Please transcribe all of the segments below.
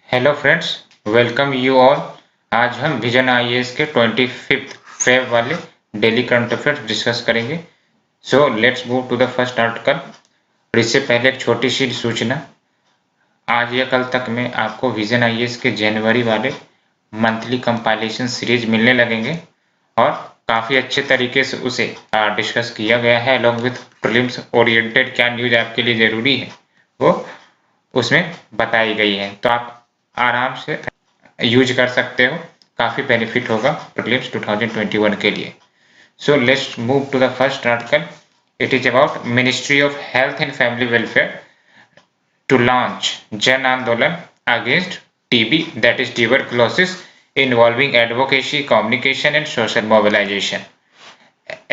Hello friends, welcome you all. आज हम vision IAS के 25 फेब वाले डेली करंट अफेयर्स डिस्कस करेंगे। So let's move to the first article. और इससे पहले एक छोटी सी सूचना, आज या कल तक में आपको विजन आईएएस के जनवरी वाले मंथली कंपाइलेशन सीरीज मिलने लगेंगे और काफ़ी अच्छे तरीके से उसे डिस्कस किया गया है। अलॉन्ग विथ प्रीलिम्स ओरिएंटेड क्या न्यूज आपके लिए ज़रूरी है वो उसमें बताई गई है, तो आप आराम से यूज कर सकते हो। काफ़ी बेनिफिट होगा प्रीलिम्स 2021 के लिए। So let's move to the first article. It is about ministry of health and family welfare to launch Jan Andolan against TB, that is tuberculosis, involving advocacy, communication and social mobilization.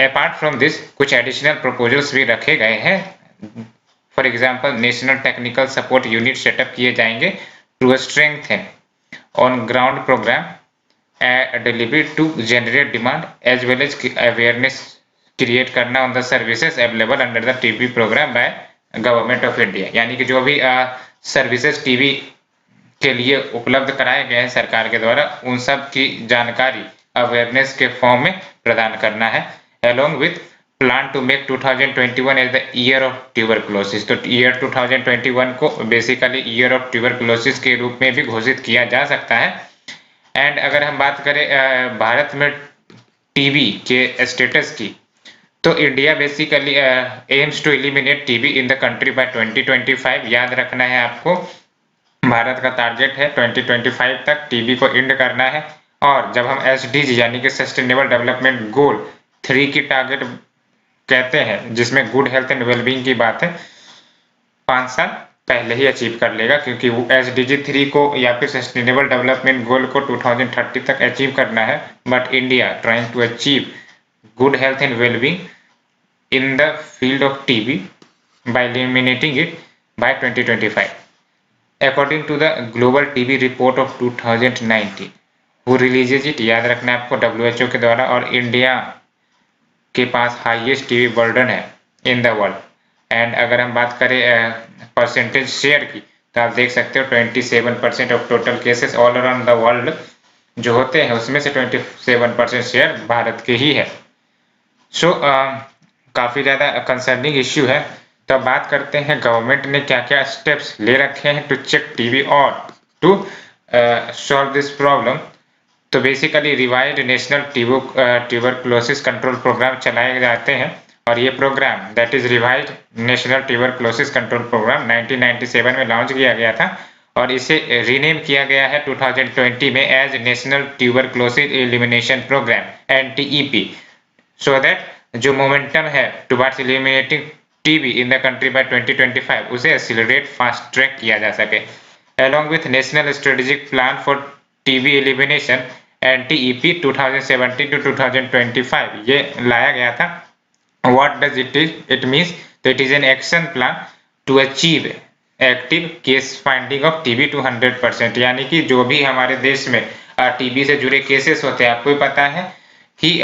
Apart from this, कुछ additional proposals भी रखे गए हैं। For example, national technical support unit setup किए जाएंगे to strengthen on ground program delivery to generate demand as well as awareness create करना on the services available under the TB program by government of India. यानी कि जो भी services TB के लिए उपलब्ध कराए गए हैं सरकार के द्वारा, उन सब की जानकारी अवेयरनेस के फॉर्म में प्रदान करना है। Along with plan to make 2021 as the year of tuberculosis. तो ईयर 2021 को बेसिकली ईयर ऑफ ट्यूबरकुलोसिस के रूप में भी घोषित किया जा सकता है। एंड अगर हम बात करें भारत में टीबी के स्टेटस की, तो India basically aims to eliminate TB in the country by 2025। याद रखना है आपको, भारत का टारगेट है 2025 तक टीबी को एंड करना है। और जब हम एसडीजी यानी कि सस्टेनेबल डेवलपमेंट गोल 3 की टारगेट कहते हैं, जिसमें गुड हेल्थ एंड वेलबींग की बात है, 5 साल पहले ही अचीव कर लेगा, क्योंकि वो एसडीजी 3 को या फिर सस्टेनेबल डेवलपमेंट गोल को 2030 तक अचीव करना है। But India trying to achieve good health and wellbeing in the field of TB by eliminating it by 2025. According to the Global TB Report of 2019, who releases it, याद रखना है आपको, WHO के द्वारा। और इंडिया के पास हाईएस्ट टीबी बर्डन है in the world. And अगर हम बात करें परसेंटेज शेयर की, तो आप देख सकते हो 27% of total cases all around the world जो होते हैं, उसमें से 27% शेयर भारत के ही है। सो काफ़ी ज़्यादा कंसर्निंग इश्यू है। तो अब बात करते हैं गवर्नमेंट ने क्या क्या स्टेप्स ले रखे हैं टू चेक टीबी और टू सॉल्व दिस प्रॉब्लम। तो basically revised national tuberculosis control programme चलाए जाते हैं, और ये programme that is revised national tuberculosis control programme 1997 में लॉन्च किया गया था, और इसे रीनेम किया गया है 2020 में as national tuberculosis elimination program NTEP, so that जो मोमेंटम है towards eliminating TB in the country by 2025 उसे एक्सीलरेट फास्ट ट्रैक किया जा सके। Along with national strategic plan for TB elimination NTEP 2017 to 2025 ये लाया गया था। What does it means? तो it is an action plan to achieve active case finding of TB to 100%। यानी कि जो भी हमारे देश में टीबी से जुड़े केसेस होते हैं, आपको पता है कि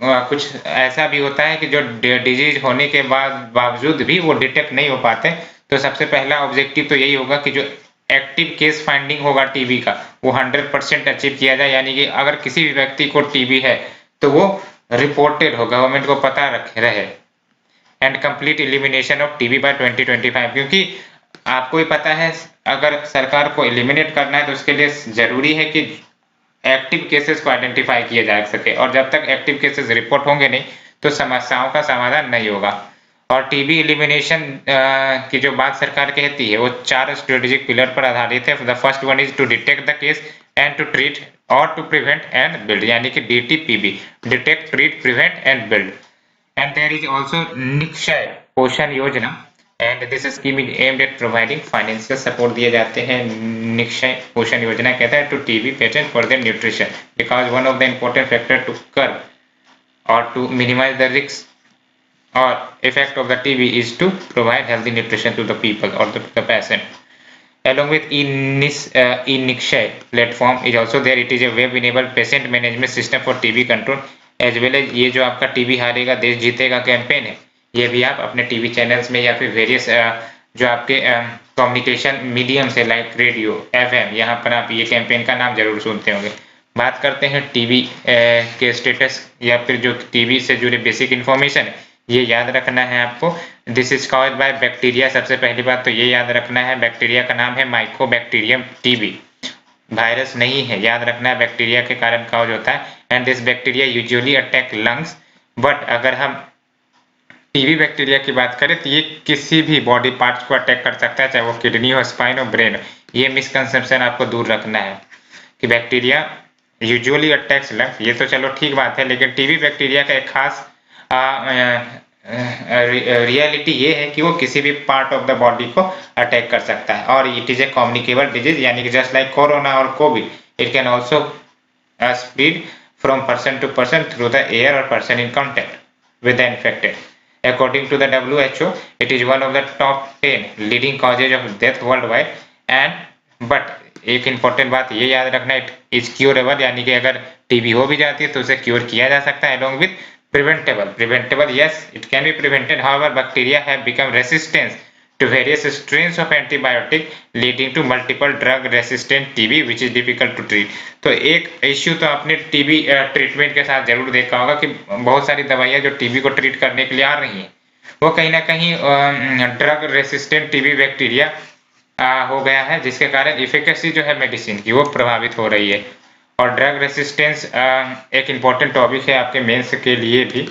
कुछ ऐसा भी होता है कि जो डिजीज होने के बावजूद भी वो डिटेक्ट नहीं हो पाते। तो सबसे पहला ऑब्जेक्टिव तो यही होगा कि जो एक्टिव केस फाइंडिंग होगा टीबी का, वो 100% अचीव किया जाए। यानी कि अगर किसी भी व्यक्ति को टीबी है तो वो रिपोर्टेड हो, गवर्नमेंट को पता रहे। And complete elimination of TB by 2025, क्योंकि आपको ही पता है अगर सरकार को एलिमिनेट करना है तो उसके लिए जरूरी है कि एक्टिव केसेस को आइडेंटिफाई किया जा सके, और जब तक एक्टिव केसेस रिपोर्ट होंगे नहीं तो समस्याओं का समाधान नहीं होगा। और टीबी एलिमिनेशन की जो बात सरकार कहती है वो 4 स्ट्रेटेजिक पिलर पर आधारित है। The first one is to detect the case and to treat और टू प्रिवेंट एंड बिल्ड, यानी कि DTPB, detect, treat, prevent and build. And there is also Nikshay Poshan Yojana, and this scheme is aimed at providing financial support दिए जाते हैं। निक्षय पोषण योजना कहता है to TB patient for their nutrition, because one of the important factor to curb और to minimise the risk और effect of the TB is to provide healthy nutrition to the people और the patient. Along with e-Nikshay platform is also there. It is a web-enabled patient management system for TB control as well as ये जो आपका TB हारेगा देश जीतेगा campaign है, ये भी आप अपने टीवी चैनल्स में या फिर वेरियस जो आपके कम्युनिकेशन मीडियम से लाइक रेडियो, एफएम, यहाँ पर आप ये कैंपेन का नाम जरूर सुनते होंगे। बात करते हैं टीबी के स्टेटस या फिर जो टीबी से जुड़े बेसिक इन्फॉर्मेशन है, ये याद रखना है आपको। This is caused by bacteria. सबसे पहली बात तो ये याद रखना है, बैक्टीरिया का नाम है माइकोबैक्टीरियम टीबी, वायरस नहीं है, याद रखना है, बैक्टीरिया के कारण कॉज होता है। And this bacteria usually attack lungs, but अगर हम टीबी बैक्टीरिया की बात करें तो ये किसी भी बॉडी पार्ट्स को अटैक कर सकता है, चाहे वो किडनी हो, स्पाइन हो, ब्रेन हो। ये मिसकंसेप्शन आपको दूर रखना है कि बैक्टीरिया यूजुअली अटैक्स लंग्स, ये तो चलो ठीक बात है, लेकिन टीबी बैक्टीरिया का एक खास रियलिटी ये है कि वो किसी भी पार्ट ऑफ द बॉडी को अटैक कर सकता है, और it is a communicable disease, यानी कि जस्ट लाइक कोरोना और Covid, it can also spread from person to person through the air or person in contact with the infected. According to the WHO, it is one of the top 10 leading causes of death worldwide. And but एक important बात ये याद रखना, it is curable, यानी कि अगर TB हो भी जाती है तो उसे क्योर किया जा सकता है, along with preventable, yes, it can be prevented. However, bacteria have become resistant to various strains of antibiotic, leading to multiple drug resistant TB, which is difficult to treat. तो एक इश्यू तो आपने TB treatment के साथ जरूर देखा होगा कि बहुत सारी दवाइयां जो टीबी को ट्रीट करने के लिए आ रही हैं, वो कहीं ना कहीं ड्रग रेसिस्टेंट टीबी बैक्टीरिया हो गया है, जिसके कारण इफिकेसी जो है मेडिसिन की वो प्रभावित हो रही है। और ड्रग रेसिस्टेंस एक इम्पॉर्टेंट टॉपिक है आपके मेंस के लिए भी।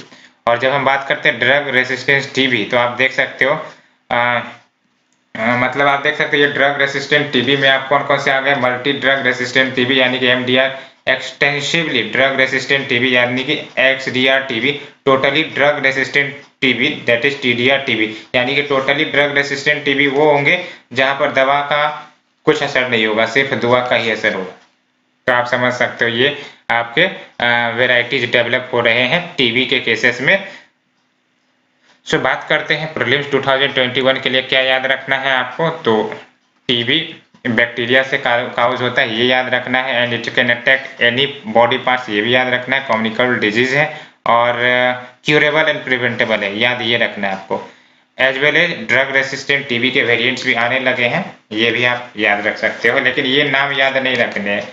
और जब हम बात करते हैं ड्रग रेसिस्टेंस टीबी, तो आप देख सकते हो मतलब आप देख सकते हैं ये ड्रग रेसिस्टेंट टीबी में आप कौन कौन से आ गए, मल्टी ड्रग रेसिस्टेंट टीबी यानी कि MDR, extensively drug resistant TB यानी कि XDR TB, totally drug resistant TB that is TDR TB, यानी कि टोटली ड्रग रेसिस्टेंट टीबी वो होंगे जहां पर दवा का कुछ असर नहीं होगा, सिर्फ दवा का ही असर होगा। तो आप समझ सकते हो ये आपके वेराइटीज डेवलप हो रहे हैं टीबी के केसेस में। सो बात करते हैं प्रीलिम्स 2021 के लिए क्या याद रखना है आपको। तो टीबी बैक्टीरिया से काउज होता है, ये याद रखना है, and it can attack any body parts, ये भी याद रखना है, कम्युनिकेबल डिजीज है और क्यूरेबल एंड प्रिवेंटेबल है, याद ये रखना है आपको। As well as drug resistant TB के वेरिएंट्स भी आने लगे हैं, ये भी आप याद रख सकते हो, लेकिन ये नाम याद नहीं रखने हैं।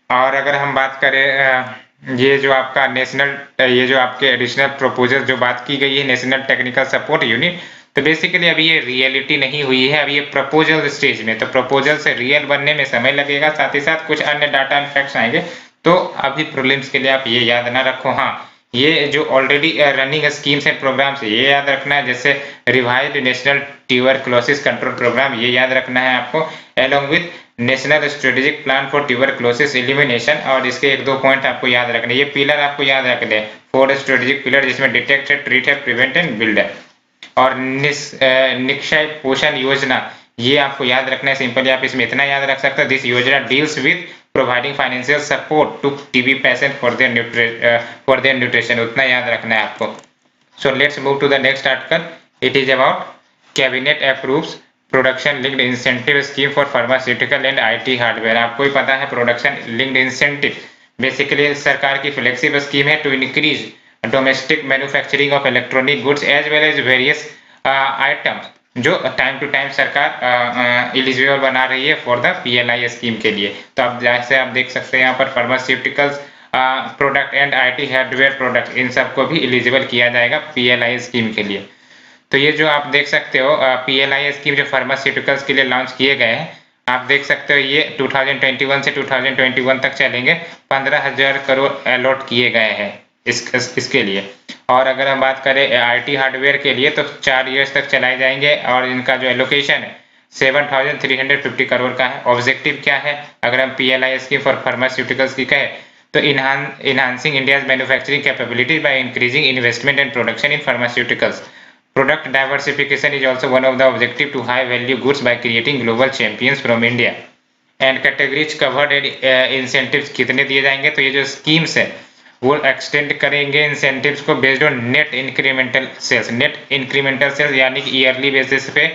और अगर हम बात करें ये जो आपका नेशनल, ये जो आपके एडिशनल प्रपोजल जो बात की गई है नेशनल टेक्निकल सपोर्ट यूनिट, तो बेसिकली अभी ये रियलिटी नहीं हुई है, अभी ये प्रपोजल स्टेज में, तो प्रपोजल से रियल बनने में समय लगेगा, साथ ही साथ कुछ अन्य डाटा एंड फैक्ट्स आएंगे। तो अभी प्रीलिम्स के लिए आप ये याद ना रखो। हाँ, ये जो already running schemes and programmes ये याद रखना है, जैसे revised national tuberculosis control programme, ये याद रखना है आपको, along with national strategic plan for tuberculosis elimination. और इसके एक दो पॉइंट आपको याद रखने, ये पिलर आपको याद रखने, 4 स्ट्रेटेजिक पिलर, जिसमें डिटेक्ट है, ट्रीट है, प्रिवेंट एंड बिल्ड है। और निक्षय पोषण योजना, ये आपको याद रखना है, सिंपली आप इसमें इतना याद रख सकते हो, this yojana deals with providing financial support to TB patient for their nutrition, उतना याद रखना है आपको। So let's move to the next article. It is about cabinet approves production linked incentive scheme for pharmaceutical and IT hardware. आपको ही पता है production linked incentive basically सरकार की फ्लेक्सिबल स्कीम है to increase domestic manufacturing of electronic goods as well as various items, जो time to time सरकार eligible बना रही है फॉर द पीएलआई स्कीम के लिए। तो अब जैसे आप देख सकते हैं यहाँ पर pharmaceuticals product and IT hardware product, इन सबको भी एलिजिबल किया जाएगा पीएलआई स्कीम के लिए। तो ये जो आप देख सकते हो पीएलआई स्कीम जो फार्मास्यूटिकल्स के लिए लॉन्च किए गए हैं, आप देख सकते हो ये 2021 से 2021 तक चलेंगे, 15,000 करोड़ अलॉट किए गए हैं इसके लिए। और अगर हम बात करें आईटी हार्डवेयर के लिए तो 4 इयर्स तक चलाए जाएंगे, और इनका जो एलोकेशन है 7,350 करोड़ का है। ऑब्जेक्टिव क्या है, अगर हम पीएलआई स्कीम फॉर फार्मास्यूटिकल्स की कहें तो enhancing India's manufacturing capabilities by increasing investment and production in pharmaceuticals. Product diversification is also one of the objective to high value goods by creating global champions from India. And categories covered and incentives कितने दिए जाएंगे, तो ये जो schemes है वो extend करेंगे incentives को based on net incremental sales. Net incremental sales यानी कि ईयरली बेसिस पे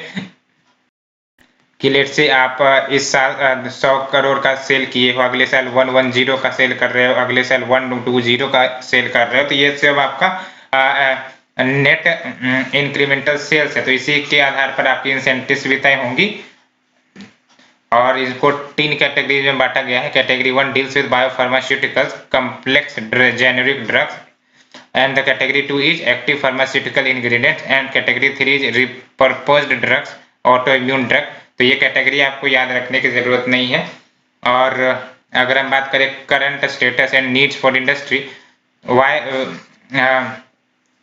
कि लेट से आप इस साल 100 करोड़ का सेल किए हो, अगले साल 110 का सेल कर रहे हो, अगले साल 120 का सेल कर रहे हो, तो ये सब आपका नेट इंक्रीमेंटल सेल्स है, तो इसी के आधार पर आपकी इंसेंटिव्स भी तय होंगी। और इसको 3 कैटेगरीज में बांटा गया है। Category 1 deals with biopharmaceuticals, complex generic drugs, and the category 2 is active pharmaceutical ingredients and category 3 is repurposed drugs, autoimmune drug। तो ये कैटेगरी आपको याद रखने की जरूरत नहीं है। और अगर हम बात करें current status and needs for industry, why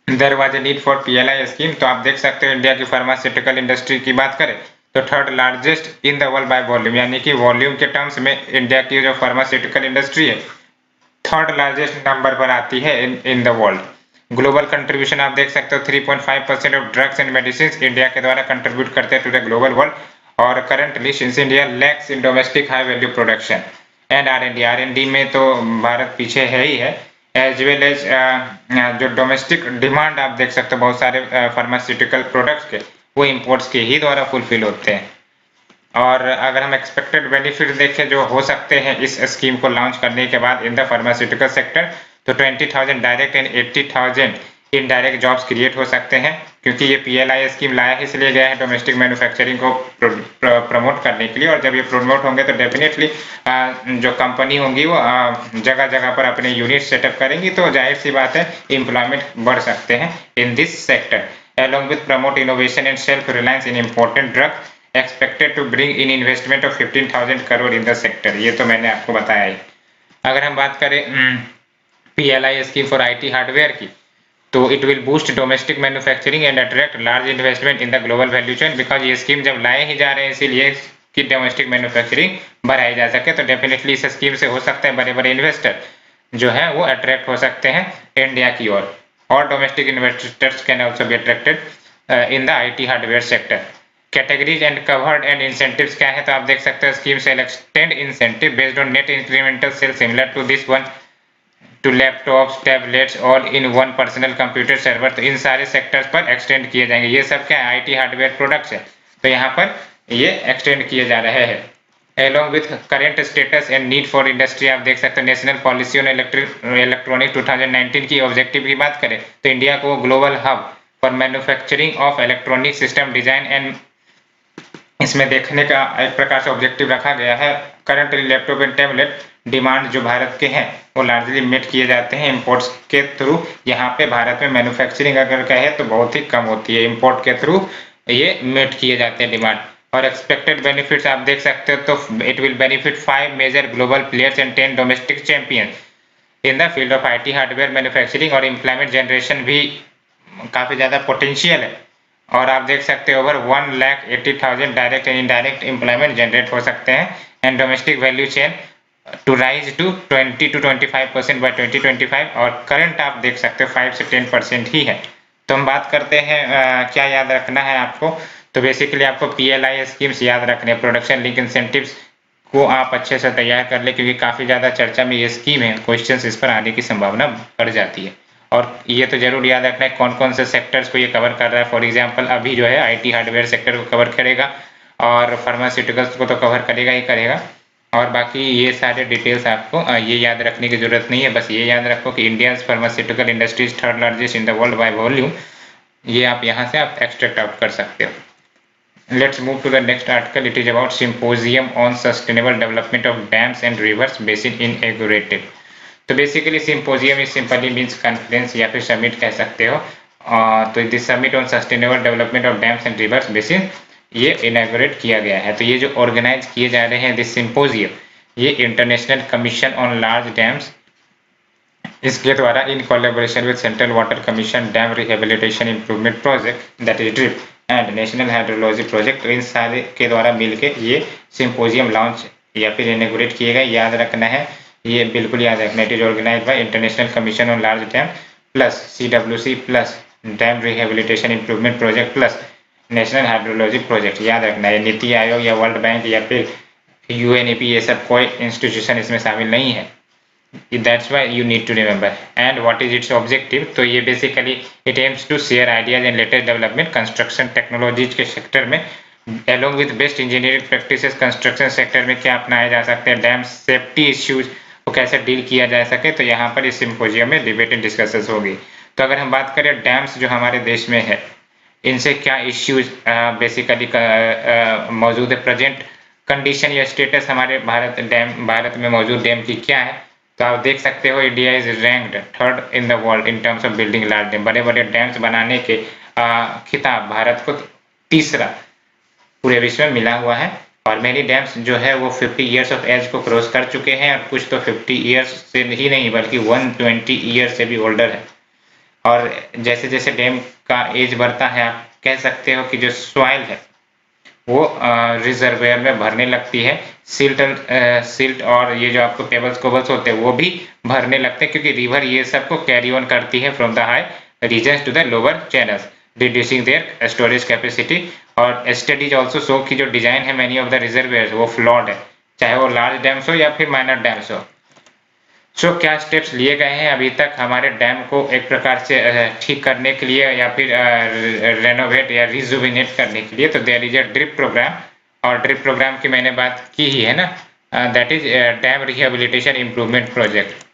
there was a need for PLI scheme, तो आप देख सकते हो इंडिया की फार्मास्यूटिकल इंडस्ट्री की बात करें तो third largest in the world by volume, यानी कि वॉल्यूम के टर्म्स में इंडिया की जो फार्मास्यूटिकल इंडस्ट्री है थर्ड लार्जेस्ट नंबर पर आती है in the world. Global contribution आप देख सकते हो 3.5% of drugs and medicine India के द्वारा कंट्रीब्यूट करते हैं टू द ग्लोबल वर्ल्ड। और currently since India lacks in domestic high value production and R and D में तो भारत पीछे है ही है, एज वेल एज जो डोमेस्टिक डिमांड आप देख सकते हो बहुत सारे फार्मास्यूटिकल प्रोडक्ट्स के, वो इम्पोर्ट्स के ही द्वारा फुलफिल होते हैं। और अगर हम एक्सपेक्टेड बेनिफिट देखें जो हो सकते हैं इस स्कीम को लॉन्च करने के बाद इन द फार्मास्यूटिकल सेक्टर, तो 20,000 direct and 80,000 indirect jobs create हो सकते हैं, क्योंकि ये पीएलआई स्कीम लाया इसलिए गया है डोमेस्टिक मैन्युफैक्चरिंग को प्रमोट करने के लिए। और जब ये प्रमोट होंगे तो डेफिनेटली जो कंपनी होंगी वो जगह जगह पर अपने यूनिट सेटअप करेंगी, तो जाहिर सी बात है एम्प्लॉयमेंट बढ़ सकते हैं in this sector. along with promote innovation and self reliance in important drug expected to bring in investment of 15,000 crore in the sector। ये तो मैंने आपको बताया ही। अगर हम बात करें PLI scheme for IT hardware की, तो it will boost domestic manufacturing and attract large investment in the global value chain, because ये स्कीम जब लाए ही जा रहे हैं इसीलिए कि डोमेस्टिक मैन्युफैक्चरिंग बढ़ाई जा सके, तो डेफिनेटली इस स्कीम से हो सकता है बड़े बड़े इन्वेस्टर जो है वो अट्रैक्ट हो सकते हैं इंडिया की ओर, और domestic investors can also be attracted in the IT hardware sector. Categories and covered and incentives क्या है, तो आप देख सकते हो स्कीम से extend incentive based on net incremental sale similar to this one to laptops, tablets और in one personal computer server, तो इन सारे सेक्टर्स पर एक्सटेंड किए जाएंगे। ये सब क्या है, आईटी हार्डवेयर प्रोडक्ट्स है, तो यहाँ पर ये एक्सटेंड किए जा रहे हैं। Along with current status and need for industry, आप देख सकते हो नेशनल पॉलिसी ऑन इलेक्ट्रॉनिक 2019 की ऑब्जेक्टिव की बात करें तो इंडिया को global hub for manufacturing of electronic system design and इसमें देखने का एक प्रकार से ऑब्जेक्टिव रखा गया है। Currently laptop and tablet demand जो भारत के हैं वो लार्जली मेट किए जाते हैं इम्पोर्ट्स के थ्रू। यहाँ पे भारत में मैन्युफैक्चरिंग अगर कहे तो बहुत ही कम होती है, इम्पोर्ट के थ्रू ये मेट किए जाते हैं डिमांड। और एक्सपेक्टेड बेनिफिट्स आप देख सकते हो तो it will benefit 5 major global players and 10 domestic champion in the field of IT hardware manufacturing, और एम्प्लॉयमेंट जनरेशन भी काफी ज्यादा पोटेंशियल है। और आप देख सकते हो over 1,80,000 direct and indirect employment generate हो सकते हैं and domestic value chain to rise to 20 to 25% by 2025, और करंट आप देख सकते हो 5 से 10% ही है। तो हम बात करते हैं क्या याद रखना है आपको, तो बेसिकली आपको पीएलआई स्कीम्स याद रखने, प्रोडक्शन लिंक इंसेंटिव्स को आप अच्छे से तैयार कर ले, क्योंकि काफी ज्यादा चर्चा में ये स्कीम है, क्वेश्चंस इस पर आने की संभावना बढ़ जाती है। और ये तो जरूर याद रखना है कौन कौन से सेक्टर्स को ये कवर कर रहा है। फॉर एग्जांपल अभी जो है आईटी हार्डवेयर सेक्टर को कवर करेगा और फार्मास्यूटिकल्स को तो कवर करेगा ही करेगा, और बाकी ये सारे डिटेल्स आपको ये याद रखने की जरूरत नहीं है। बस ये याद रखो कि India pharmaceutical industries third largest in the world by volume, ये आप यहाँ से आप एक्सट्रैक्ट आउट कर सकते हो। Let's move to the next article. It is about symposium on sustainable development of dams and rivers basin inaugurated। तो basically symposium is simply means conference या फिर समिट कह सकते हो। तो this summit on sustainable development of dams and reverse basin ये inaugurate किया गया है। तो ये जो ऑर्गेनाइज किए जा रहे हैं दिस सिम्पोजियम, ये international commission on large dams, इसके द्वारा in collaboration with central water commission, dam rehabilitation improvement project that is DRIP and national hydrology project, इन सारे के द्वारा मिलके ये सिम्पोजियम लॉन्च या फिर इनॉग्रेट किए गए। याद रखना है, ये बिल्कुल याद रखना, it is organise by international commission on large dam plus CWC plus dam rehabilitation improvement project plus national hydrology project. याद रखना है, नीति आयोग या वर्ल्ड बैंक या फिर UNEP ये सब कोई इंस्टीट्यूशन इसमें शामिल नहीं है। That's why you need to remember। And what is its objective? तो ये basically it aims to share ideas and latest development construction technologies के सेक्टर में along with best engineering practices construction sector में क्या अपनाए जा सकते हैं, डैम सेफ्टी इश्यूज को कैसे डील किया जा सके। तो यहाँ पर इस सिम्पोजियम में डिबेट एंड डिस्कशन होगी। तो अगर हम बात करें डैम्स जो हमारे देश में है, इनसे क्या इश्यूज बेसिकली मौजूद है, प्रेजेंट कंडीशन या स्टेटस हमारे भारत में मौजूद डैम की क्या है। तो आप देख सकते हो India is ranked third in the world in terms of building large dam. बड़े बड़े डैम्स बनाने के खिताब भारत को तीसरा पूरे विश्व में मिला हुआ है। और मेनी डैम्स जो है वो 50 ईयर्स ऑफ एज को क्रॉस कर चुके हैं, और कुछ तो 50 ईयर्स से ही नहीं बल्कि 120 ईयर्स से भी ओल्डर है। और जैसे जैसे डैम का एज बढ़ता है, आप कह सकते हो कि जो सॉइल है वो रिजर्वेयर में भरने लगती है, सिल्ट और ये जो आपको पेबल्स कोबल्स होते हैं वो भी भरने लगते हैं, क्योंकि रिवर ये सब को कैरी ऑन करती है from the high regions to the lower channels, reducing their storage capacity. और स्टडीज ऑल्सो शो की जो डिजाइन है मैनी ऑफ द रिजर्वेयर वो फ्लॉड है, चाहे वो लार्ज डैम्स हो या फिर माइनर डैम्स हो। सो क्या स्टेप्स लिए गए हैं अभी तक हमारे डैम को एक प्रकार से ठीक करने के लिए या फिर रेनोवेट या रिजुविनेट करने के लिए। तो there is a DRIP program, और ड्रिप प्रोग्राम की मैंने बात की ही है ना, that is dam rehabilitation improvement project.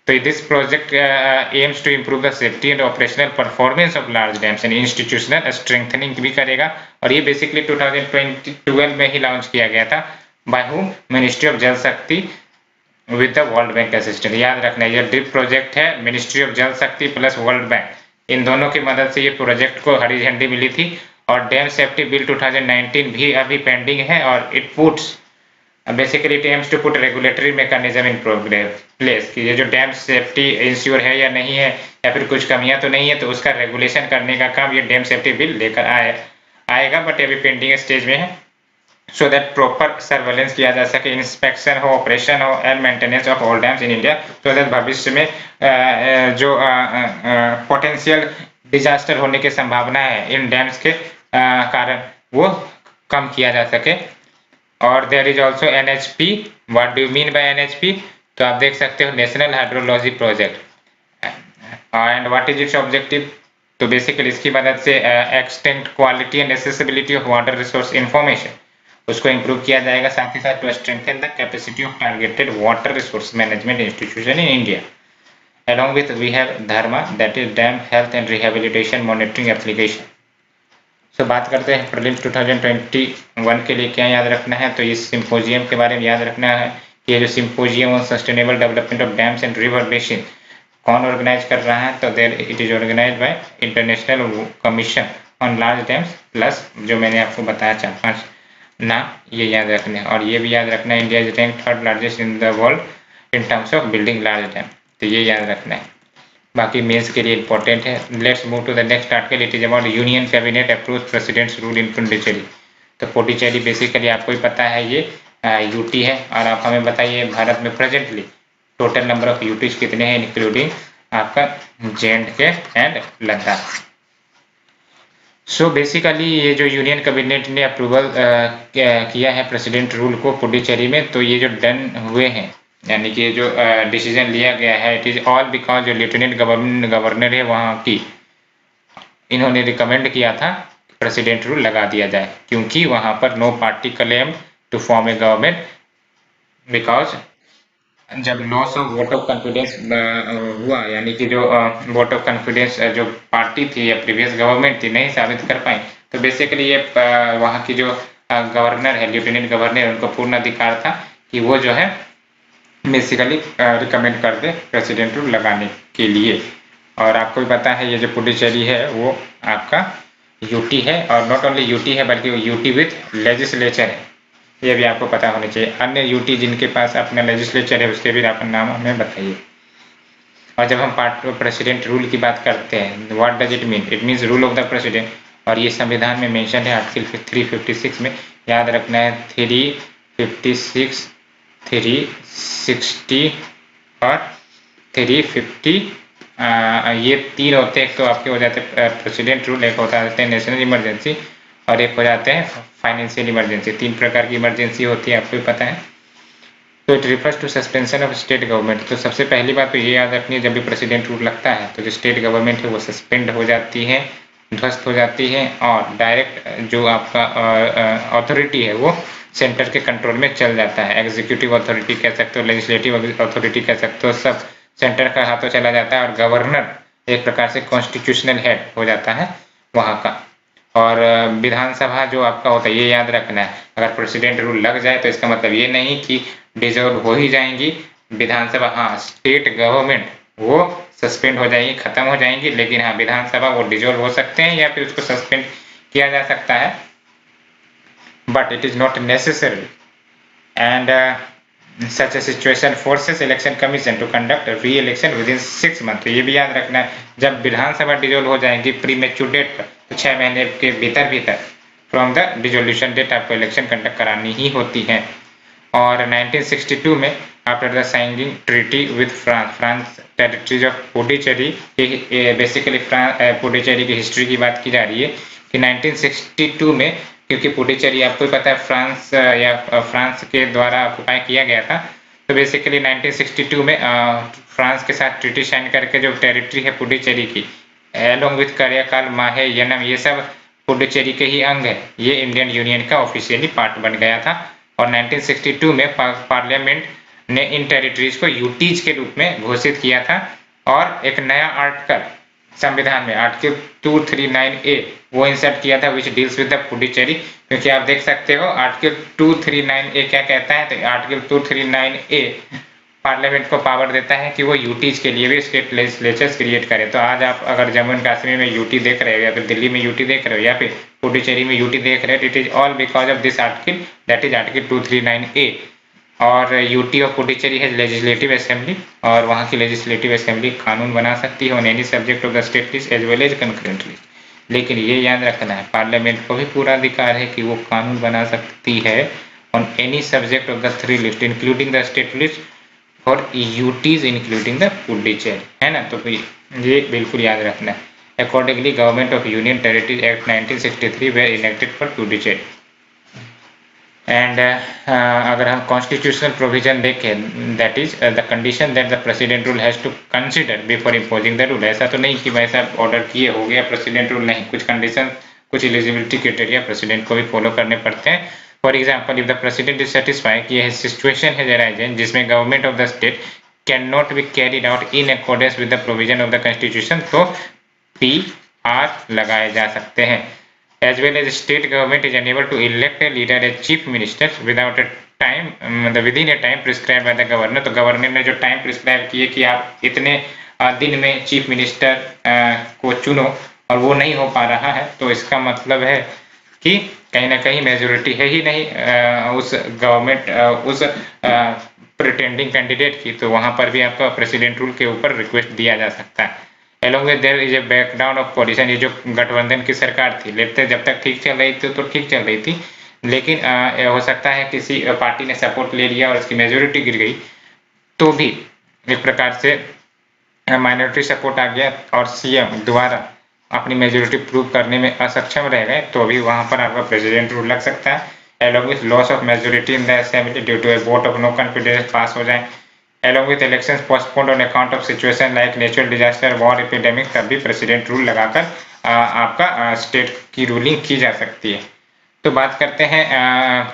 तो this project aims to improve the safety and operational performance of large dams and institutional strengthening भी करेगा। और ये बेसिकली 2012 में ही लॉन्च किया गया था। By whom? मिनिस्ट्री ऑफ जल शक्ति with the world bank assistant. याद रखना ये ड्रिप प्रोजेक्ट है, मिनिस्ट्री ऑफ जल शक्ति प्लस वर्ल्ड बैंक, इन दोनों की मदद से ये प्रोजेक्ट को हरी झंडी मिली थी। और डैम सेफ्टी बिल 2019 भी अभी पेंडिंग है, और it puts basically it aims to put regulatory mechanism in place कि ये जो डैम सेफ्टी इंश्योर है या नहीं है, या फिर कुछ कमियां तो नहीं है, तो उसका रेगुलेशन करने का काम ये डैम सेफ्टी बिल लेकर आएगा, बट अभी पेंडिंग स्टेज में है। सो दैट प्रॉपर सर्वेलेंस किया जा सके, इंस्पेक्शन हो, ऑपरेशन हो and maintenance of all dams in India, so that भविष्य में जो पोटेंशियल डिजास्टर होने की संभावना है इन डैम्स के कारण वो कम किया जा सके। और there is also NHP। What do you mean by NHP? तो आप देख सकते हो national hydrology project. And what is its objective? तो बेसिकली इसकी मदद से extend quality and accessibility of water resource information उसको इंप्रूव किया जाएगा, साथ ही साथ to strengthen the capacity of targeted water resource management institution in India. Along with we have Dharma, that is Dam Health and Rehabilitation Monitoring Application। So बात करते हैं prelims 2021 के लिए क्या याद रखना है। तो इस सिंपोजियम के बारे में याद रखना है कि ये जो symposium on sustainable development of dams and river basin कौन ऑर्गेनाइज कर रहा है? तो there it is organised by international commission on large dams, plus जो मैंने आपको बताया 4-5 ना, ये याद रखना है। और ये भी याद रखना है India is rank third largest in the world in terms of building large dam, तो ये याद रखना है। बाकी मेंस के लिए इंपॉर्टेंट है। Let's move to the next article. It is about union cabinet approves president's rule in Puducherry. तो पुडुचेरी बेसिकली आपको ही पता है ये यूटी है, और आप हमें बताइए भारत में presently total number of UTs कितने हैं, इंक्लूडिंग आपका JNK and Ladakh. So basically ये जो यूनियन कैबिनेट ने अप्रूवल किया है प्रेसिडेंट रूल को पुडुचेरी में, तो ये जो डन हुए हैं, यानी कि जो डिसीजन लिया गया है, इट इज ऑल बिकॉज जो लेफ्टिनेंट गवर्नर है वहाँ की, इन्होंने रिकमेंड किया था प्रेसिडेंट रूल लगा दिया जाए, क्योंकि वहाँ पर no party claim to form a government, because जब loss of vote of confidence हुआ, यानी कि जो वोट ऑफ कॉन्फिडेंस जो पार्टी थी या प्रीवियस गवर्नमेंट थी नहीं साबित कर पाई, तो बेसिकली ये वहाँ की जो गवर्नर है, लेफ्टिनेंट गवर्नर, उनको पूर्ण अधिकार था कि वो जो है बेसिकली रिकमेंड कर दे प्रेसिडेंट रूल लगाने के लिए। और आपको भी पता है ये जो पुडुचेरी है वो आपका यूटी है, और नॉट ओनली यूटी है बल्कि वो यूटी विथ लेजिस्लेचर है, ये भी आपको पता होना चाहिए। अन्य यूटी जिनके पास अपना लेजिस्लेचर है उसके भी अपना नाम हमें बताइए। और जब हम प्रेसिडेंट रूल की बात करते हैं, what does it mean? It means rule of the president, और ये संविधान में मेंशन है आर्टिकल 356 में, याद रखना है 356, 360 और 350, ये तीन होते हैं। एक तो आपके हो जाते हैं प्रेसिडेंट रूल, एक होता है नेशनल इमरजेंसी, और एक हो जाते हैं फाइनेंशियल इमरजेंसी। 3 प्रकार की इमरजेंसी होती है, आपको भी पता है। तो it refers to suspension of state government. तो सबसे पहली बात तो ये याद रखनी है, जब भी प्रेसिडेंट रूल लगता है तो जो स्टेट गवर्नमेंट है वो सस्पेंड हो जाती है, ध्वस्त हो जाती है, और डायरेक्ट जो आपका अथॉरिटी है वो सेंटर के कंट्रोल में चल जाता है। एग्जीक्यूटिव अथॉरिटी कह सकते हो, लेजिस्लेटिव अथॉरिटी कह सकते हो, सब सेंटर का हाथों चला जाता है, और गवर्नर एक प्रकार से कॉन्स्टिट्यूशनल हेड हो जाता है वहाँ का। और विधानसभा जो आपका होता है, ये याद रखना है, अगर प्रेसिडेंट रूल लग जाए तो इसका मतलब ये नहीं कि डिसॉल्व हो ही जाएंगी विधानसभा। हाँ, स्टेट गवर्नमेंट वो सस्पेंड हो जाएगी, खत्म हो जाएंगी, लेकिन हाँ विधानसभा वो डिसॉल्व हो सकते हैं या फिर उसको सस्पेंड किया जा सकता है, but it is not necessary. And such a situation forces election commission to conduct a re-election within 6 months। तो ये भी याद रखना है, जब विधानसभा डिसॉल्व हो जाएंगी प्री मैच्योर डेट पर, तो 6 महीने के भीतर फ्रॉम द डिसोल्यूशन डेट आपको इलेक्शन कंडक्ट करानी ही होती है। और 1962 में after the signing treaty with France territories of Puducherry, basically Puducherry की हिस्ट्री की बात की जा रही है कि 1962 में, क्योंकि पुडुचेरी आपको पता है फ्रांस के द्वारा ऑक्युपाई किया गया था, तो बेसिकली 1962 में फ्रांस के साथ ट्रीटी साइन करके जो टेरिटरी है पुडुचेरी की, एलोंग विथ कार्यकाल, माहे, यनम, ये सब पुडुचेरी के ही अंग है, ये इंडियन यूनियन का ऑफिशियली पार्ट बन गया था। और 1962 में पार्लियामेंट ने इन टेरिटरीज को यूटीज के रूप में घोषित किया था, और एक नया आर्टिकल संविधान में आर्टिकल 239A वो इंसर्ट किया था, which deals with the Puducherry. क्योंकि आप देख सकते हो आर्टिकल 239A क्या कहता है, तो आर्टिकल 239A पार्लियामेंट को पावर देता है कि वो यूटीज के लिए भी स्टेट लेजिस्लेचर्स क्रिएट करे। तो आज आप अगर जम्मू एंड कश्मीर में यूटी देख रहे हो, या फिर दिल्ली में यूटी देख रहे हो, या फिर पुडुचेरी में यूटी देख रहे हो, it is all because of this article, that is article 239A। और यूटी ऑफ पुडुचेरी है लेजिस्लेटिव असेंबली, और वहाँ की लेजिस्लेटिव असेंबली कानून बना सकती है on any subject of the state list as well as concurrent list. लेकिन ये याद रखना है, पार्लियामेंट को भी पूरा अधिकार है कि वो कानून बना सकती है on any subject of the 3 list including the state list for UTs including the Puducherry, है ना। तो ये बिल्कुल याद रखना है। Accordingly government of union territories act 1963 were enacted for Puducherry. And अगर हम कॉन्स्टिट्यूशनल प्रोविजन देखें, that is the condition that the president rule has to consider before imposing the rule. ऐसा तो नहीं कि भाई साहब ऑर्डर किए हो गया प्रेसिडेंट रूल, नहीं, कुछ कंडीशन, कुछ एलिजिबिलिटी क्राइटेरिया प्रेसिडेंट को भी फॉलो करने पड़ते हैं। For example, if the president is satisfied कि यह सिचुएशन है अराइजेंट जिसमें government of the state can not be carried out in accordance with the provision of the constitution, तो PR लगाए जा सकते हैं। As well as state government is unable to elect a leader as chief minister without a time, within a time prescribed by the governor। तो governor ने जो time prescribe किए कि आप इतने दिन में चीफ मिनिस्टर को चुनो, और वो नहीं हो पा रहा है, तो इसका मतलब है कि कहीं ना कहीं मेजोरिटी है ही नहीं उस गवर्नमेंट उस प्रिटेंडिंग कैंडिडेट की, तो वहां पर भी आपका प्रेसिडेंट रूल के ऊपर रिक्वेस्ट दिया जा सकता है। Along with there is a breakdown of coalition। ये जो गठबंधन की सरकार थी, लेते जब तक ठीक चल रही थी तो ठीक चल रही थी, लेकिन हो सकता है किसी पार्टी ने सपोर्ट ले लिया और उसकी मेजोरिटी गिर गई, तो भी एक प्रकार से माइनॉरिटी सपोर्ट आ गया और CM दोबारा अपनी मेजोरिटी प्रूव करने में असक्षम रह गए, तो अभी वहां पर आपका प्रेसिडेंट रूल लग सकता है। Along with loss of majority in the assembly due to a vote of no confidence पास हो जाए, along with elections postponed on account of situation like natural disaster, war, epidemic, तब भी प्रेसिडेंट रूल लगाकर आपका state की ruling की जा सकती है। तो बात करते हैं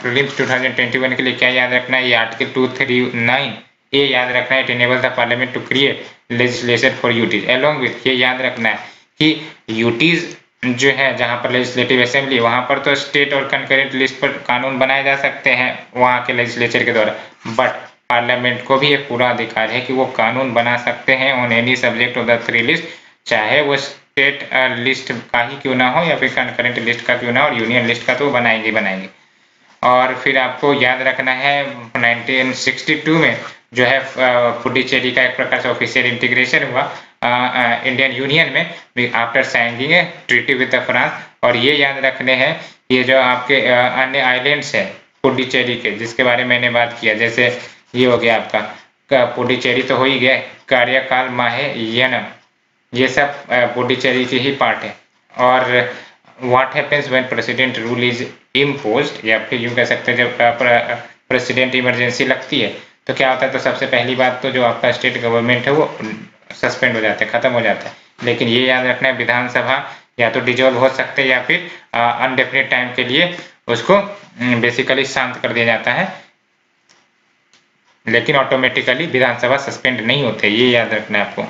प्रीलिम्स 2021 के लिए क्या याद रखना है। ये आर्टिकल 239A याद रखना है, it enable the parliament to create legislation for UTs. Along with ये याद रखना है कि यूटीज जो है जहां पर लेजिस्लेटिव असेंबली, वहां पर तो स्टेट और कंकरेंट लिस्ट पर कानून बनाए जा सकते हैं वहां के लेजिस्लेचर के द्वारा, बट पार्लियामेंट को भी एक पूरा अधिकार है कि वो कानून बना सकते हैं on any subject of the 3 list, चाहे वो स्टेट लिस्ट का ही क्यों ना हो या फिर कंकरेंट लिस्ट का क्यों ना हो, और यूनियन लिस्ट का तो बनाएंगे। और फिर आपको याद रखना है 1962 में जो है पुडुचेरी का एक प्रकार से ऑफिशियल इंटीग्रेशन हुआ इंडियन यूनियन में after signing A treaty with France. और ये याद रखने हैं, ये जो आपके अन्य आइलैंड्स है पुडुचेरी के, जिसके बारे में मैंने बात किया, जैसे ये हो गया आपका पुडुचेरी तो हो ही गया, कार्यकाल, माहे, यनम, ये सब पुडुचेरी की ही पार्ट है। और what happens when president rule is imposed, या फिर यूं कह सकते हैं जब प्रेसिडेंट इमरजेंसी लगती है तो क्या होता है, तो सबसे पहली बात तो जो आपका स्टेट गवर्नमेंट है वो सस्पेंड हो जाता है, खत्म हो जाता है। लेकिन ये याद रखना है, विधानसभा या तो डिजोल्व हो सकते हैं या फिर अनडेफिनिट टाइम के लिए उसको बेसिकली शांत कर दिया जाता है, लेकिन ऑटोमेटिकली विधानसभा सस्पेंड नहीं होते, ये याद रखना है आपको।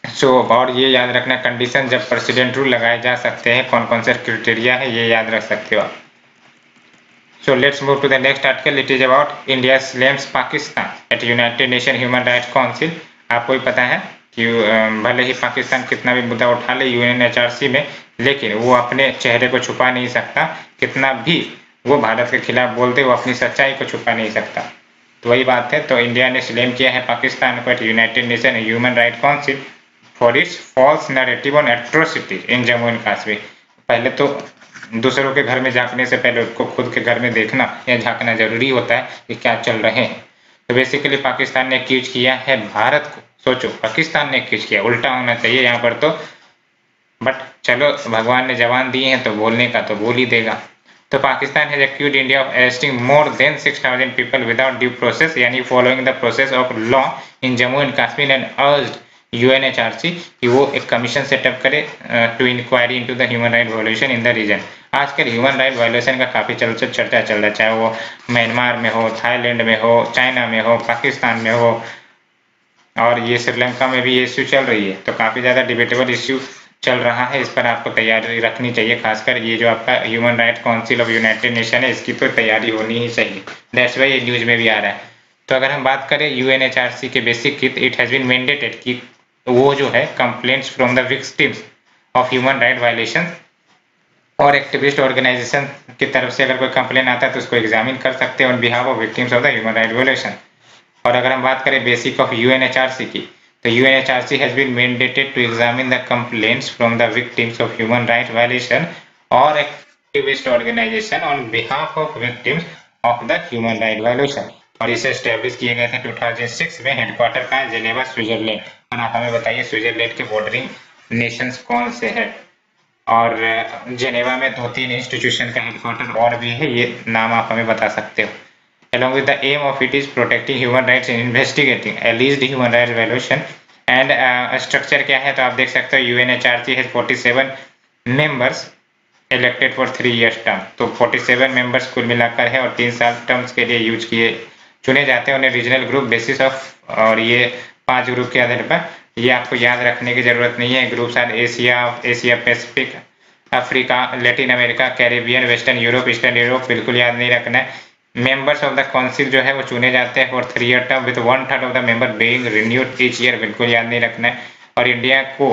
और ये याद रखना कंडीशन जब प्रेसिडेंट रूल लगाए जा सकते हैं, कौन कौन से क्राइटेरिया है ये याद रख सकते हो आप। So let's move to the next article. It is about India slams Pakistan at United Nations Human Rights Council. आपको ही पता है कि भले ही पाकिस्तान कितना भी मुद्दा उठा ले UNHRC में, लेकिन वो अपने चेहरे को छुपा नहीं सकता। कितना भी वो भारत के खिलाफ बोलते, वो अपनी सच्चाई को छुपा नहीं सकता। तो वही बात है। तो इंडिया ने स्लेम किया है पाकिस्तान को at United Nation Human Right Council for its false narrative on atrocity in Jammu and Kashmir. पहले तो दूसरों के घर में झांकने से पहले उसको खुद के घर में देखना या झांकना जरूरी होता है कि क्या चल रहे हैं। तो बेसिकली पाकिस्तान ने एक्यूज किया है भारत को। सोचो, पाकिस्तान ने एक्यूज किया, उल्टा होना चाहिए यहाँ पर तो, बट चलो भगवान ने जवान दिए हैं तो बोलने का तो बोल ही देगा। तो Pakistan has accused India of arresting more than 6000 people without due process, यानी following the process of law in Jammu and Kashmir, and urged UNHRC कि वो एक कमीशन सेटअप करे to inquiry into the human right violation in the region. आजकल human right violation का काफी चर्चा चल रहा है, चाहे वो म्यांमार में हो, थाईलैंड में हो, चाइना में हो, पाकिस्तान में हो, और ये श्रीलंका में भी ये इश्यू चल रही है। तो काफी ज्यादा डिबेटेबल इश्यू चल रहा है, इस पर आपको तैयारी रखनी चाहिए। खासकर ये जो आपका human Right council of United nation है, इसकी तो तैयारी होनी ही चाहिए। दैट्स वाई ये न्यूज में भी आ रहा है। तो अगर हम बात करें UNHRC के बेसिक की, इट हैज बीन मैंडेटेड कि वो जो है complaints from the victims of human right violation और एक्टिविस्ट ऑर्गेनाइजेशन की तरफ से अगर कोई कंप्लेन आता है तो उसको एग्जामिन कर सकते हैं on behalf of victims of the human right violation. और अगर हम बात करें बेसिक ऑफ UNHRC की, तो UNHRC has been mandated to examine the complaints from the victims of human rights violation or activist organization on behalf of victims of the human rights violation। और इसे establish किए गए थे 2006 में। Headquarter का है जेनेवा, स्विट्जरलैंड। और आप हमें बताइए स्विट्जरलैंड के बॉर्डरिंग नेशंस कौन से हैं? और जेनेवा में 2-3 इंस्टीट्यूशन का हेडक्वार्टर और भी है, ये नाम आप हमें बता सकते हो। Along with the aim of it is protecting human rights and investigating alleged human rights violation and structure क्या है तो आप देख सकते हो UNHRC has 47 members elected for 3 years term। तो 47 members कुल मिलाकर है और 3 साल टर्म्स के लिए यूज किए चुने जाते हैं उन्हें रीजनल ग्रुप बेसिस ऑफ, और ये 5 ग्रुप के आधार पर। ये आपको याद रखने की जरूरत नहीं है। Groups are Asia Pacific, Africa, Latin America, Caribbean, Western Europe, Eastern Europe, बिल्कुल याद नहीं रखना है। मेंबर्स ऑफ द काउंसिल जो है वो चुने जाते हैं for 3 year term with 1/3 of the member being renewed each year, बिल्कुल याद नहीं रखना है। और इंडिया को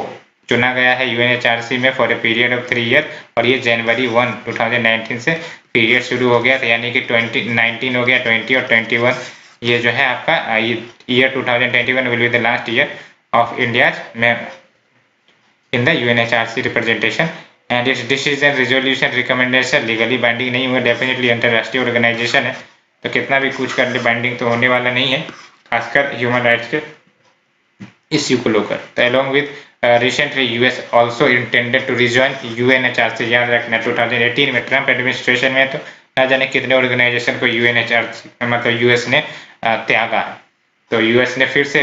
चुना गया है UNHRC में for a period of 3 year, और ये जनवरी 1, 2019 से पीरियड शुरू हो गया था, यानी कि 2019 हो गया, 20 और 21। ये जो है आपका year 2021 will be the last year of India में in the UNHRC representation, and its decision resolution recommendation legally binding नहीं हुआ। डेफिनेटली अंतरराष्ट्रीय ऑर्गेनाइजेशन है तो कितना भी कुछ कर ले बाइंडिंग तो होने वाला नहीं है, खासकर ह्यूमन राइट्स के इश्यू को लेकर। तो along with recently US also intended to rejoin UNHRC, याद रखना 2018 में ट्रम्प एडमिनिस्ट्रेशन में तो ना जाने कितने ऑर्गेनाइजेशन को UNHRC मतलब US ने त्यागा है। तो US ने फिर से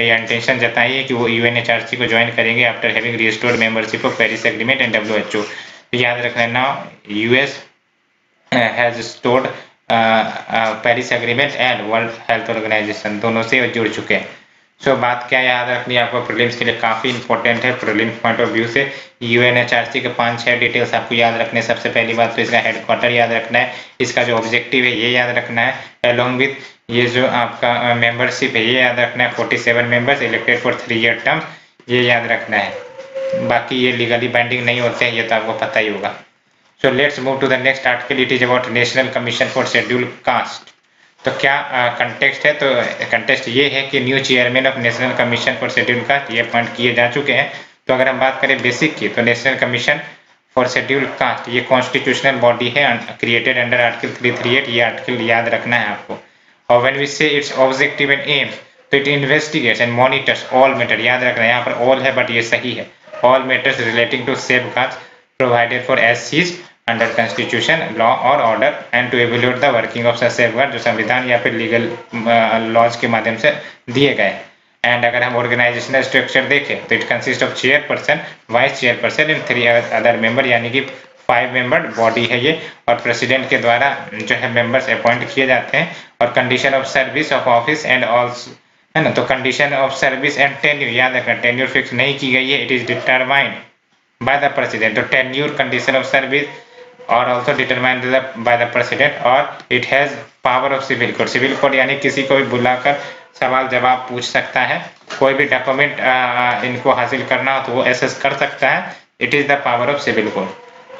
इंटेंशन जताई है कि वो UNHRC को ज्वाइन करेंगे after having restored membership of Paris agreement and WHO। तो याद रखना now US has restored Paris agreement and World Health Organization, दोनों से जुड़ चुके हैं। सो बात क्या याद रखनी है आपको, प्रीलिम्स के लिए काफी इंपॉर्टेंट है। प्रीलिम्स पॉइंट ऑफ व्यू से UNHRC के 5-6 डिटेल्स आपको याद रखने। सबसे पहली बात तो इसका हेडक्वार्टर याद रखना है, इसका जो ऑब्जेक्टिव है ये याद रखना है, अलॉन्ग विद ये जो आपका मेंबरशिप है ये याद रखना है, 47 members elected for 3 year term, ये याद रखना है। बाकी ये लीगली बाइंडिंग नहीं होते हैं, ये तो आपको पता ही होगा। So let's move to the next article. It is about national commission for schedule caste. तो क्या कंटेक्स्ट है, तो कंटेक्स्ट ये है कि new chairman of national commission for schedule caste ये अपॉइंट किए जा चुके हैं। तो अगर हम बात करें बेसिक की, तो national commission for schedule caste ये कॉन्स्टिट्यूशनल बॉडी है क्रिएटेड अंडर आर्टिकल 338, ये आर्टिकल याद रखना है आपको। और व्हेन वी से इट्स ऑब्जेक्टिव एंड एम्स, तो it investigates and monitors all matter, याद रखना है यहाँ पर ऑल है बट ये सही है, all matters relating to safeguards provided for SCs under constitution law और order and to evaluate the working of such safeguard जो संविधान या फिर लीगल लॉज के माध्यम से दिए गए। एंड अगर हम ऑर्गेनाइजेशनल स्ट्रक्चर देखें तो it consist of chairperson, vice chairperson and 3 other member, यानी कि 5 मेंबर बॉडी है ये। और प्रेसिडेंट के द्वारा जो है मेंबर्स अपॉइंट किए जाते हैं। और condition of service of office and also है ना। तो condition of service and tenure, याद रखना टेन्यूर फिक्स नहीं की गई है, it is determined by the president. तो टेन्यूर कंडीशन ऑफ सर्विस और also determined by the president, और it has power of civil code. Civil code यानी किसी को भी बुलाकर सवाल जवाब पूछ सकता है, कोई भी डॉक्यूमेंट इनको हासिल करना हो तो वो एसेस कर सकता है। It is the power of civil code.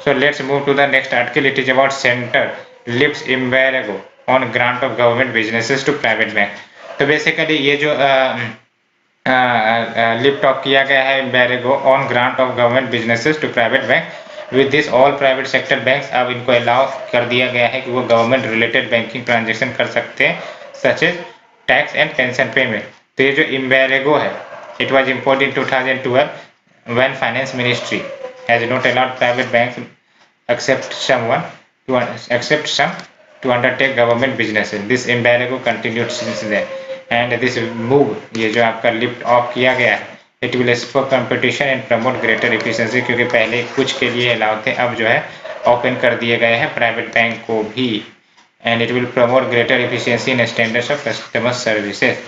So let's move to the next article. It is about centre lifts embargo on grant of government businesses to private bank. तो बेसिकली ये जो लिफ्ट ऑफ किया गया है embargo on grant of government businesses to private bank, with this all private sector banks, अब इनको allow कर दिया गया है कि वो गवर्नमेंट रिलेटेड बैंकिंग ट्रांजेक्शन कर सकते हैं, such as tax and pension payment. तो ये जो एम्बार्गो है, it was import in 2012 when finance ministry has not allowed private banks except some to undertake government businesses. This embargo continued since then, and this move, ये जो आपका lift off किया गया है, it will spur competition and promote greater efficiency, क्योंकि पहले कुछ के लिए अलाउ थे, अब जो है ओपन कर दिए गए हैं प्राइवेट बैंक को भी, and it will promote greater efficiency and standards of customer services.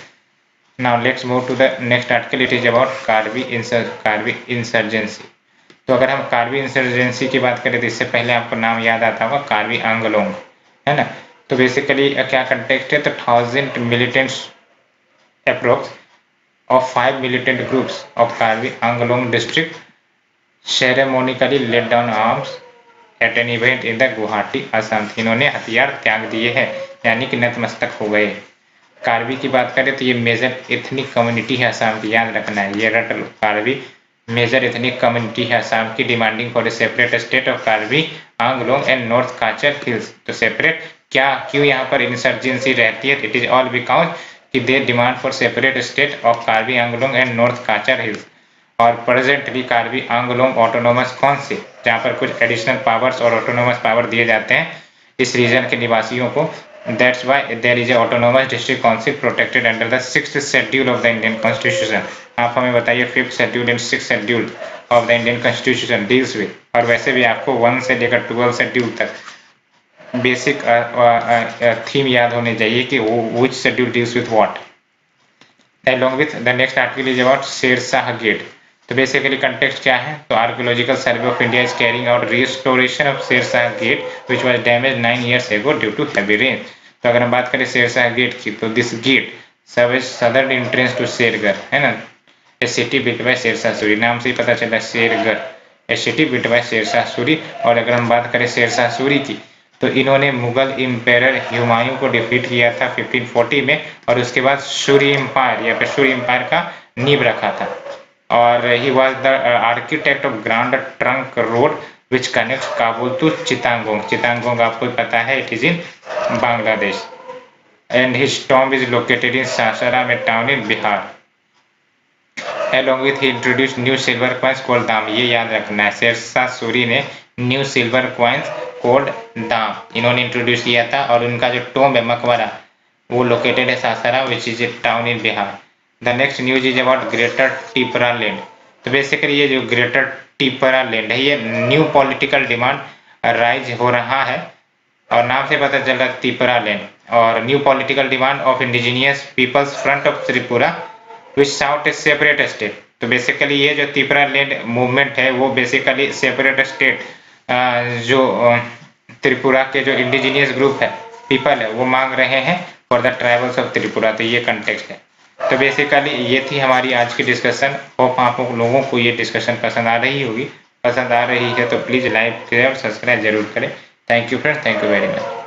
Now let's move to the next article. It is about Karbi insurgency. तो अगर हम कार्बी इंसर्जेंसी की बात करें तो इससे पहले आपको नाम याद आता होगा कार्बी आंगलोंग, है ना। तो बेसिकली क्या कंटेक्स्ट है, तो 1000 militants approx of 5 militant groups of Karbi Anglong district ceremonially laid down arms at an event in the Guwahati Assam. इन्होंने हथियार त्याग दिए हैं, यानी कि नतमस्तक हो गए। कार्बी की बात करें तो ये मेजर एथनिक कम्युनिटी है असम की, याद रखना है, ये रट लो। कार्बी मेजर एथनिक कम्युनिटी है असम की, demanding for a separate state of Karbi Anglong and north Cachar hills. तो सेपरेट क्यों यहाँ पर इंसर्जेंसी रहती है, इट इज ऑल बिकॉज कि they demand for separate state of Karbi Anglong and north Cachar hills. और प्रेजेंटली कार्बी आंगलोंग ऑटोनोमस कौन से, जहाँ पर कुछ एडिशनल पावर्स और ऑटोनोमस पावर दिए जाते हैं इस रीजन के निवासियों को। That's why there is a autonomous district council protected under the 6th schedule of the Indian Constitution. आप हमें बताइए 5th schedule and 6th schedule of the Indian Constitution deals with, और वैसे भी आपको 1 से लेकर 12 schedule तक बेसिक थीम याद होने चाहिए कि which schedule deals with what. Along with the next article is about Shershah gate. तो बेसिकली कंटेक्स्ट क्या है, तो archaeological survey of India is carrying out restoration of Shershah gate which was damaged 9 years ago due to heavy rain. तो अगर हम बात करें Shershah gate की, तो this gate serve as southern entrance to Shergarh, है ना, a city built by Shershah Suri. नाम से ही पता चला Shergarh, a city built by Shershah Suri. और अगर हम बात करें शेरशाह सूरी की, तो इन्होंने मुगल एम्पायर हुमायूं को डिफीट किया था 1540 में, और उसके बाद सूरी एम्पायर या फिर सूरी एम्पायर का नींव रखा था। और he was the architect of Grand Trunk Road which connects Kabul to Chittagong. Chittagong आपको पता है, it is in Bangladesh, and his tomb is located in Sasaram town in Bihar. Along with he introduced new silver coins called दाम, ये याद रखना है, शेरशाह सूरी ने न्यू सिल्वर कॉइन्स कोल्ड दाम इन्होंने इंट्रोड्यूस किया था, और उनका जो टॉम्ब है मकबरा वो लोकेटेड है Sasaram which is a town in Bihar. The next news is about greater Tipra land. तो बेसिकली ये जो ग्रेटर टिपरा लैंड है, ये न्यू पॉलिटिकल डिमांड राइज हो रहा है, और नाम से पता चल रहा है टिपरा लैंड, और new political demand of indigenous peoples front of Tripura which sought a separate state. तो बेसिकली ये जो टिपरा लैंड मूवमेंट है वो बेसिकली सेपरेट स्टेट जो त्रिपुरा के जो इंडिजिनियस ग्रुप है, पीपल है, वो मांग रहे हैं for the tribals of Tripura. तो ये कंटेक्स्ट है। तो बेसिकली ये थी हमारी आज की डिस्कशन। होप आप लोगों को ये डिस्कशन पसंद आ रही होगी। पसंद आ रही है तो प्लीज़ लाइक शेयर और सब्सक्राइब जरूर करें। Thank you friends, thank you very much.